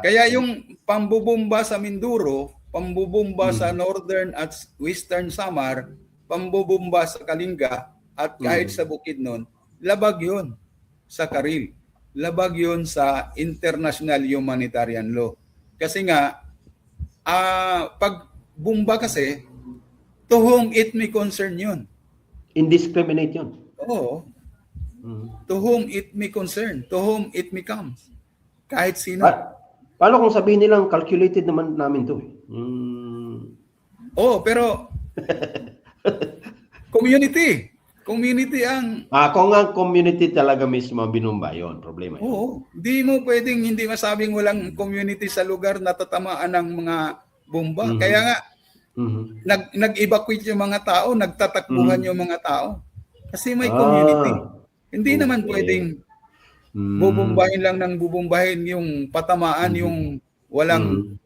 Kaya yung pambubumba sa Mindoro, pambubumba sa Northern at Western Samar, pambubumba sa Kalinga, at kahit sa Bukidnon, labag yun sa Karil. Labag yun sa international humanitarian law. Kasi nga, pag bumba kasi, to whom it may concern yun. Indiscriminate yun. Oo. To whom it may concern, to whom it may comes. Kahit sino. Paano kung sabihin nilang calculated naman namin to? Oo, pero community ang... Kung ang community talaga mismo binumba, yun, problema yun. Oo, di mo pwedeng hindi masabing walang community sa lugar na tatamaan ng mga bomba. Kaya nga, nag-evacuate yung mga tao, nagtatakbuhan yung mga tao. Kasi may community. Hindi naman pwedeng bubumbahin lang ng bubumbahin yung patamaan, yung walang